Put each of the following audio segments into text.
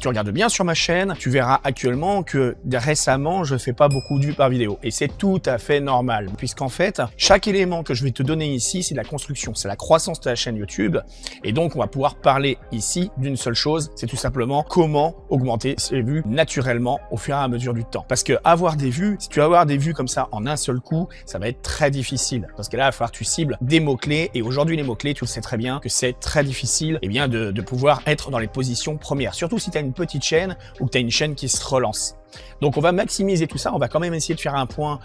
tu regardes bien sur ma chaîne, tu verras actuellement que récemment, je fais pas beaucoup de vues par vidéo. Et c'est tout à fait normal, puisqu'en fait, chaque élément que je vais te donner ici, c'est la construction, c'est la croissance de ta chaîne YouTube. Et donc, on va pouvoir parler ici d'une seule chose, c'est tout simplement comment augmenter ses vues naturellement au fur et à mesure du temps. Parce que avoir des vues, si tu vas avoir des vues comme ça en un seul coup, ça va être très difficile. Parce que là, il va falloir que tu cibles des mots-clés. Et aujourd'hui, les mots-clés, tu le sais très bien que c'est très difficile de pouvoir être dans les positions premières. Surtout si tu as une petite chaîne ou que tu as une chaîne qui se relance. Donc on va maximiser tout ça, on va quand même essayer de faire un point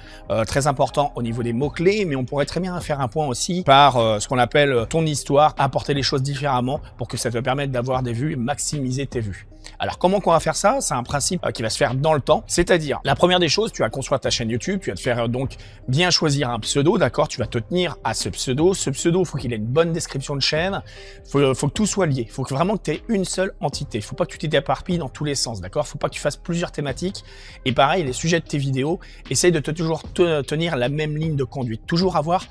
très important au niveau des mots-clés, mais on pourrait très bien faire un point aussi par ce qu'on appelle ton histoire, apporter les choses différemment pour que ça te permette d'avoir des vues et maximiser tes vues. Alors comment on va faire ça? C'est un principe qui va se faire dans le temps, c'est-à-dire la première des choses, tu vas construire ta chaîne YouTube, tu vas te faire donc bien choisir un pseudo, d'accord? Tu vas te tenir à ce pseudo, il faut qu'il ait une bonne description de chaîne, faut que tout soit lié, il faut vraiment que tu aies une seule entité, il faut pas que tu t'éparpilles dans tous les sens, d'accord? Faut pas que tu fasses plusieurs thématiques. Et pareil, les sujets de tes vidéos, essaye de toujours tenir la même ligne de conduite. Toujours avoir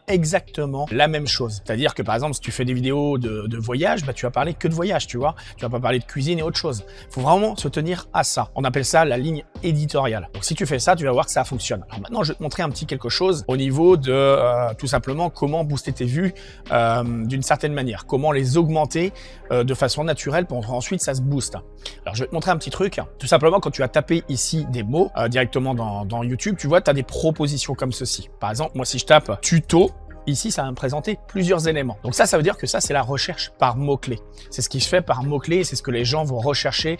exactement la même chose. C'est-à-dire que par exemple, si tu fais des vidéos de voyage, tu vas parler que de voyage, tu vois. Tu vas pas parler de cuisine et autre chose. Il faut vraiment se tenir à ça. On appelle ça la ligne éditoriale. Donc si tu fais ça, tu vas voir que ça fonctionne. Alors maintenant, je vais te montrer un petit quelque chose au niveau de tout simplement comment booster tes vues d'une certaine manière. Comment les augmenter de façon naturelle pour ensuite ça se booste. Alors je vais te montrer un petit truc. Tout simplement, quand tu vas taper ici des mots directement dans YouTube, tu vois, tu as des propositions comme ceci. Par exemple, moi si je tape tuto, ici, ça va me présenter plusieurs éléments. Donc ça veut dire que ça, c'est la recherche par mots-clés. C'est ce qui se fait par mots-clés, c'est ce que les gens vont rechercher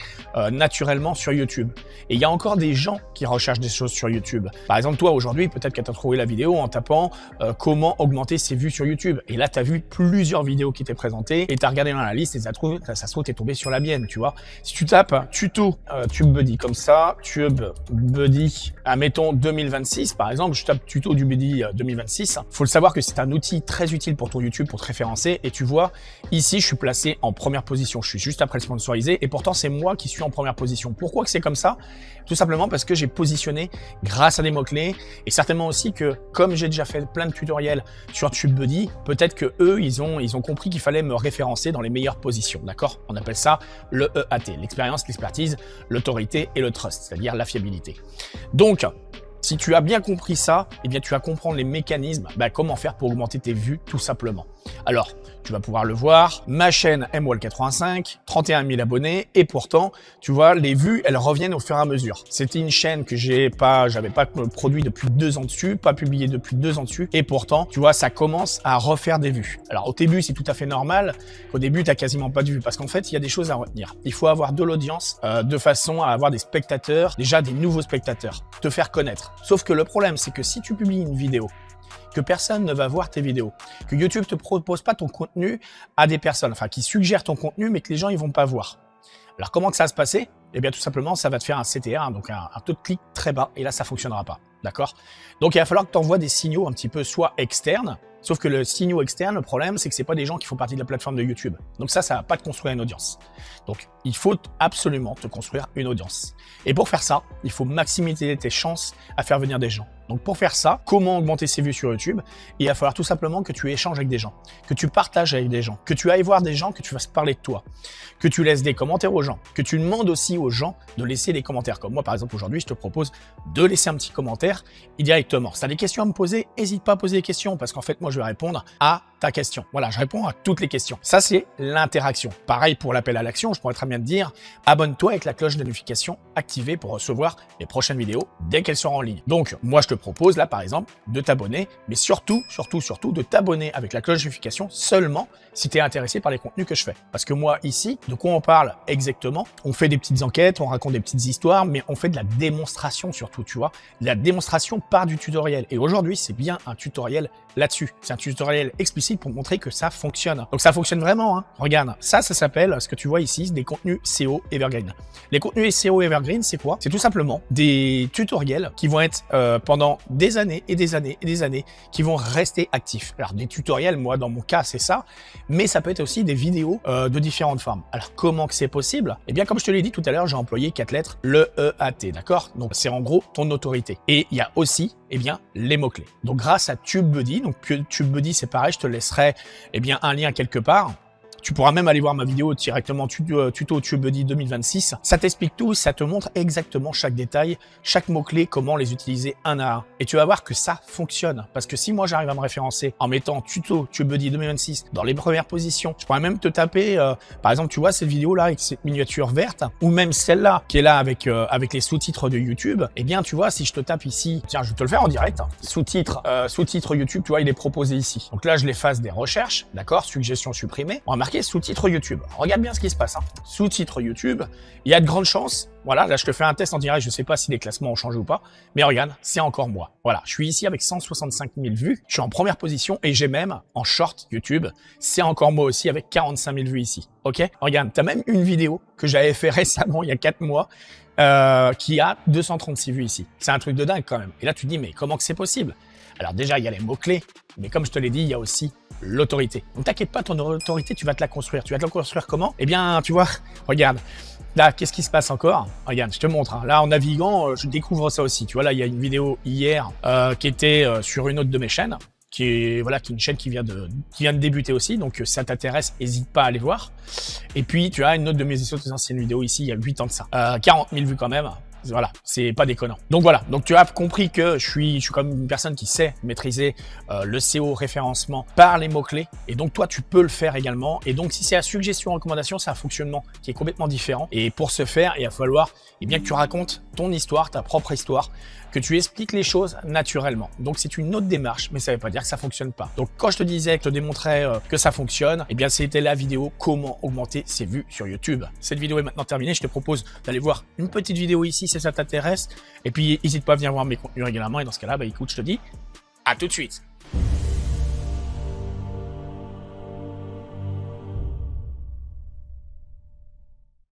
naturellement sur YouTube. Et il y a encore des gens qui recherchent des choses sur YouTube. Par exemple, toi, aujourd'hui, peut-être que tu as trouvé la vidéo en tapant comment augmenter ses vues sur YouTube. Et là, tu as vu plusieurs vidéos qui t'étaient présentées et tu as regardé dans la liste et ça se trouve, tu es tombé sur la mienne, tu vois. Si tu tapes tuto TubeBuddy comme ça, TubeBuddy, admettons 2026, par exemple, je tape tuto TubeBuddy 2026, faut le savoir que c'est un outil très utile pour ton YouTube pour te référencer et tu vois ici je suis placé en première position, je suis juste après le sponsorisé et pourtant c'est moi qui suis en première position. Pourquoi que c'est comme ça? Tout simplement parce que j'ai positionné grâce à des mots-clés et certainement aussi que comme j'ai déjà fait plein de tutoriels sur TubeBuddy, peut-être que eux ils ont compris qu'il fallait me référencer dans les meilleures positions, d'accord? On appelle ça le EAT, l'expérience, l'expertise, l'autorité et le trust, c'est-à-dire la fiabilité. Donc si tu as bien compris ça, tu vas comprendre les mécanismes, comment faire pour augmenter tes vues tout simplement. Alors, tu vas pouvoir le voir, ma chaîne MWall85, 31 000 abonnés et pourtant, tu vois, les vues, elles reviennent au fur et à mesure. C'était une chaîne que j'avais pas produit depuis 2 ans dessus, pas publié depuis 2 ans dessus et pourtant, tu vois, ça commence à refaire des vues. Alors, au début, c'est tout à fait normal qu'au début, tu n'as quasiment pas de vues parce qu'en fait, il y a des choses à retenir. Il faut avoir de l'audience de façon à avoir des spectateurs, déjà des nouveaux spectateurs, te faire connaître. Sauf que le problème, c'est que si tu publies une vidéo, que personne ne va voir tes vidéos, que YouTube te propose pas ton contenu à des personnes, enfin qui suggèrent ton contenu, mais que les gens ils vont pas voir. Alors comment que ça va se passer? Tout simplement, ça va te faire un CTR, donc un taux de clic très bas, et là ça fonctionnera pas, d'accord? Donc il va falloir que tu envoies des signaux un petit peu soit externes, sauf que le signaux externe, le problème, c'est que c'est pas des gens qui font partie de la plateforme de YouTube. Donc ça va pas te construire une audience. Donc il faut absolument te construire une audience. Et pour faire ça, il faut maximiser tes chances à faire venir des gens. Donc pour faire ça, comment augmenter ses vues sur YouTube? Il va falloir tout simplement que tu échanges avec des gens, que tu partages avec des gens, que tu ailles voir des gens, que tu fasses parler de toi, que tu laisses des commentaires aux gens, que tu demandes aussi aux gens de laisser des commentaires. Comme moi par exemple aujourd'hui, je te propose de laisser un petit commentaire directement. Si tu as des questions à me poser, n'hésite pas à poser des questions parce qu'en fait moi je vais répondre à ta question. Voilà, je réponds à toutes les questions. Ça c'est l'interaction. Pareil pour l'appel à l'action, je pourrais très bien te dire abonne-toi avec la cloche de notification activée pour recevoir les prochaines vidéos dès qu'elles seront en ligne. Donc moi je te propose là par exemple de t'abonner, mais surtout de t'abonner avec la cloche de notification seulement si tu es intéressé par les contenus que je fais. Parce que moi ici, de quoi on parle exactement? On fait des petites enquêtes, on raconte des petites histoires, mais on fait de la démonstration surtout, tu vois. La démonstration part du tutoriel. Et aujourd'hui, c'est bien un tutoriel là-dessus. C'est un tutoriel explicite pour montrer que ça fonctionne. Donc ça fonctionne vraiment, hein. Regarde, ça s'appelle, ce que tu vois ici, des contenus SEO Evergreen. Les contenus SEO Evergreen, c'est quoi? C'est tout simplement des tutoriels qui vont être pendant des années et des années et des années, qui vont rester actifs. Alors des tutoriels, moi dans mon cas, c'est ça, mais ça peut être aussi des vidéos de différentes formes. Alors comment que c'est possible? Eh bien comme je te l'ai dit tout à l'heure, j'ai employé 4 lettres, le EAT, d'accord? Donc c'est en gros ton autorité. Et il y a aussi les mots-clés. Donc grâce à TubeBuddy, donc TubeBuddy c'est pareil, je te laisserai un lien quelque part. Tu pourras même aller voir ma vidéo directement tuto TubeBuddy 2026. Ça t'explique tout, ça te montre exactement chaque détail, chaque mot-clé, comment les utiliser un à un. Et tu vas voir que ça fonctionne. Parce que si moi j'arrive à me référencer en mettant tuto TubeBuddy 2026 dans les premières positions, je pourrais même te taper, par exemple, tu vois cette vidéo là avec cette miniature verte, ou même celle-là qui est là avec les sous-titres de YouTube. Eh bien, tu vois, si je te tape ici, tiens, je vais te le faire en direct. Sous-titre YouTube, tu vois, il est proposé ici. Donc là, je l'efface des recherches, d'accord, suggestions supprimées. On va marquer sous-titre YouTube. Regarde bien ce qui se passe. Hein. Sous-titre YouTube, il y a de grandes chances. Voilà, là, je te fais un test en direct. Je sais pas si les classements ont changé ou pas, mais regarde, c'est encore moi. Voilà, je suis ici avec 165 000 vues. Je suis en première position et j'ai même en short YouTube, c'est encore moi aussi avec 45 000 vues ici. Ok, regarde, tu as même une vidéo que j'avais fait récemment, il y a 4 mois, qui a 236 vues ici. C'est un truc de dingue quand même. Et là, tu te dis, mais comment que c'est possible? Alors déjà, il y a les mots-clés, mais comme je te l'ai dit, il y a aussi l'autorité. Donc t'inquiète pas, ton autorité, tu vas te la construire. Tu vas te la construire comment? Eh bien, tu vois, regarde. Là, qu'est-ce qui se passe encore? Regarde, je te montre. Hein. Là, en naviguant, je découvre ça aussi. Tu vois, là, il y a une vidéo hier qui était sur une autre de mes chaînes, qui est une chaîne qui vient de débuter aussi. Donc, si ça t'intéresse, n'hésite pas à aller voir. Et puis, tu as une autre de mes anciennes vidéos ici, il y a 8 ans de ça. 40 000 vues quand même. Voilà, c'est pas déconnant. Donc voilà, donc tu as compris que je suis comme une personne qui sait maîtriser le SEO référencement par les mots-clés. Et donc toi, tu peux le faire également. Et donc si c'est la suggestion, recommandation, c'est un fonctionnement qui est complètement différent. Et pour ce faire, il va falloir que tu racontes ton histoire, ta propre histoire, que tu expliques les choses naturellement. Donc c'est une autre démarche, mais ça ne veut pas dire que ça fonctionne pas. Donc quand je te disais, que je te démontrais que ça fonctionne, eh bien c'était la vidéo comment augmenter ses vues sur YouTube. Cette vidéo est maintenant terminée. Je te propose d'aller voir une petite vidéo ici si ça t'intéresse. Et puis n'hésite pas à venir voir mes contenus régulièrement. Et dans ce cas-là, écoute, je te dis à tout de suite.